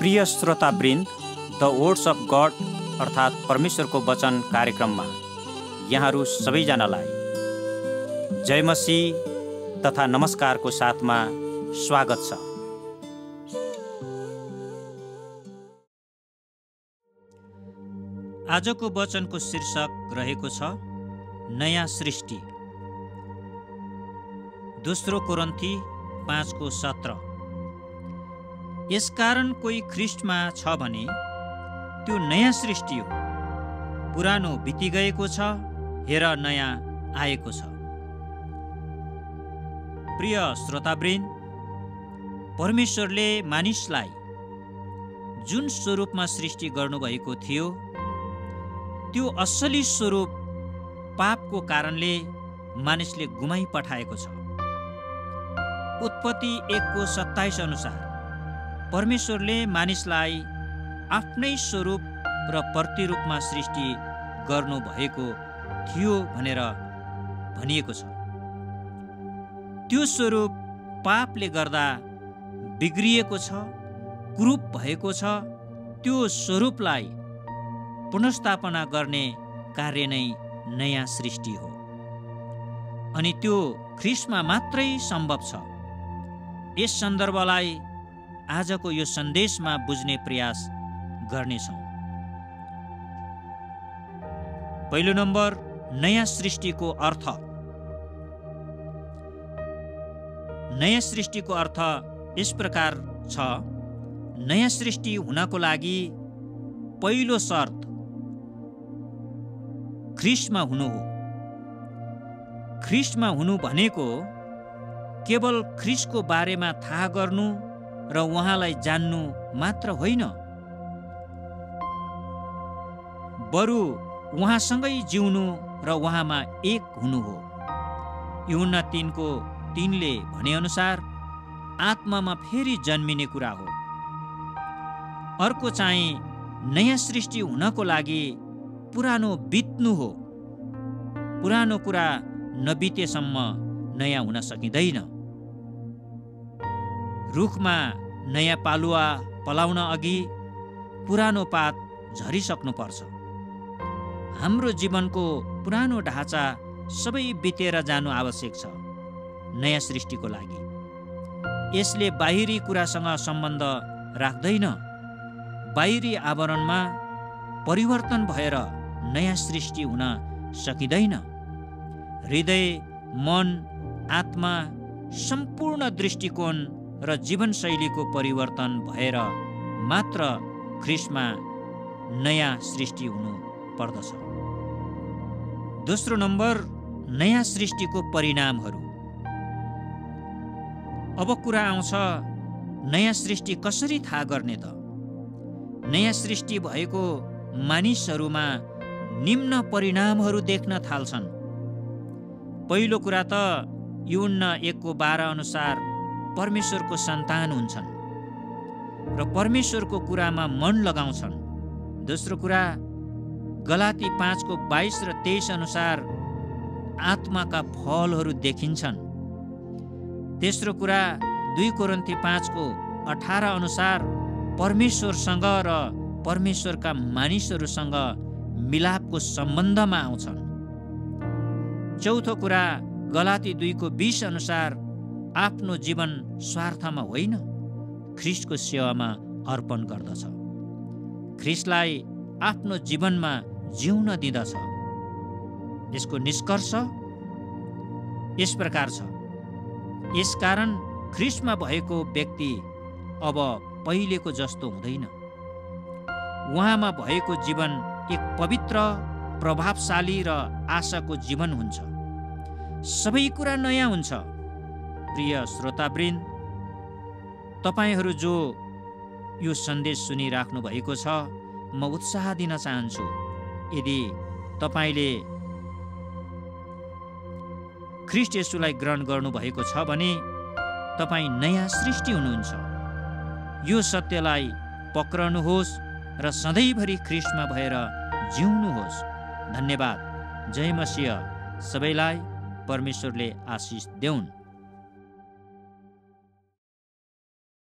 प्रिय श्रोतावृन्द, the words of God अर्थात् परमेश्वरको वचन कार्यक्रममा यहाँहरू सबैजनालाई जय मसीह तथा नमस्कारको साथमा स्वागत छ। आजको वचनको शीर्षक रहेको छ नयाँ सृष्टि। दोस्रो कोरिन्थी 5:17। यसकारण कोही ख्रिस्टमा छ भने त्यो नयाँ सृष्टि हो, पुरानो बितिगएको छ, हेर नयाँ आएको छ। प्रिय श्रोतावृन्द, परमेश्वरले मानिसलाई जुन स्वरूपमा सृष्टि गर्नुभएको थियो त्यो असली स्वरूप पापको कारणले मानिसले गुमाइ पठाएको छ। उत्पत्ति 1:27 अनुसार परमेश्वरले मानिसलाई आफ्नै स्वरूप र प्रतिरूपमा सृष्टि गर्नुभएको थियो भनेर भनिएको छ। त्यो स्वरूप पापले गर्दा बिग्रिएको छ, कुरूप भएको छ। त्यो स्वरूपलाई पुनर्स्थापना गर्ने कार्य नै नयाँ सृष्टि हो, अनि त्यो ख्रिस्टमा मात्रै सम्भव छ। यस सन्दर्भलाई आजको यो सन्देशमा बुझ्ने प्रयास गर्नेछौँ। पहिलो नम्बर, नयाँ सृष्टिको अर्थ। नयाँ सृष्टिको अर्थ यस प्रकार छ। नयाँ सृष्टि हुनको लागि पहिलो शर्त ख्रिस्टमा हुनु हो। ख्रिस्टमा हुनु भनेको केवल ख्रिस्टको बारेमा थाहा गर्नु र उहाँलाई जान्नु मात्र होइन, बरु उहाँसँगै जिउनु र उहाँमा एक हुनु हो। यूहन्ना 3:3ले भनेअनुसार आत्मामा फेरि जन्मिने कुरा हो। अर्को चाहिँ नयाँ सृष्टि हुनको लागि पुरानो बित्नु हो। पुरानो कुरा नबितेसम्म नयाँ हुन सकिँदैन। रुखमा नयाँ पालुवा पलाउन अघि पुरानो पात झरिसक्नुपर्छ। हाम्रो जीवनको पुरानो ढाँचा सबै बितेर जानु आवश्यक छ नयाँ सृष्टिको लागि। यसले बाहिरी कुरासँग सम्बन्ध राख्दैन। बाहिरी आवरणमा परिवर्तन भएर नयाँ सृष्टि हुन सकिँदैन। हृदय, मन, आत्मा, सम्पूर्ण दृष्टिकोण र जीवनशैलीको परिवर्तन भएर मात्र ख्रिस्टमा नयाँ सृष्टि हुनु पर्दछ। दोस्रो नम्बर, नयाँ सृष्टिको परिणामहरू। अब कुरा आउँछ नयाँ सृष्टि कसरी थाहा गर्ने त? नयाँ सृष्टि भएको मानिसहरूमा निम्न परिणामहरू देख्न थाल्छन्। पहिलो कुरा त यूहन्ना 1:12 अनुसार परमेश्वरको सन्तान हुन्छन् र परमेश्वरको कुरामा मन लगाउँछन्। दोस्रो कुरा गलाती 5:22 र 23 अनुसार आत्माका फलहरू देखिन्छन्। तेस्रो कुरा 2 कोरिन्थी 5:18 अनुसार परमेश्वरसँग र परमेश्वरका मानिसहरूसँग मिलापको सम्बन्धमा आउँछन्। चौथो कुरा गलाती 2:20 अनुसार आफ्नो जीवन स्वार्थमा होइन, ख्रिस्टको सेवामा अर्पण गर्दछ। ख्रिस्टलाई आफ्नो जीवनमा जिउन दिँदछ। यसको निष्कर्ष यस प्रकार छ। यसकारण ख्रिस्टमा भएको व्यक्ति अब पहिलेको जस्तो हुँदैन। उहाँमा भएको जीवन एक पवित्र, प्रभावशाली र आशाको जीवन हुन्छ। सबै कुरा नयाँ हुन्छ। प्रिय श्रोतावृन्द, तपाईहरू जो यो सन्देश सुनिराख्नु भएको छ, म उत्साह दिन चाहन्छु। यदि तपाईले ख्रिस्ट येशूलाई ग्रहण गर्नुभएको छ भने तपाईँ नयाँ सृष्टि हुनुहुन्छ। यो सत्यलाई पक्रनुहोस् र सधैँभरि ख्रिस्टमा भएर जिउनुहोस्। धन्यवाद। जय मसीह। सबैलाई परमेश्वरले आशिष देऊन्।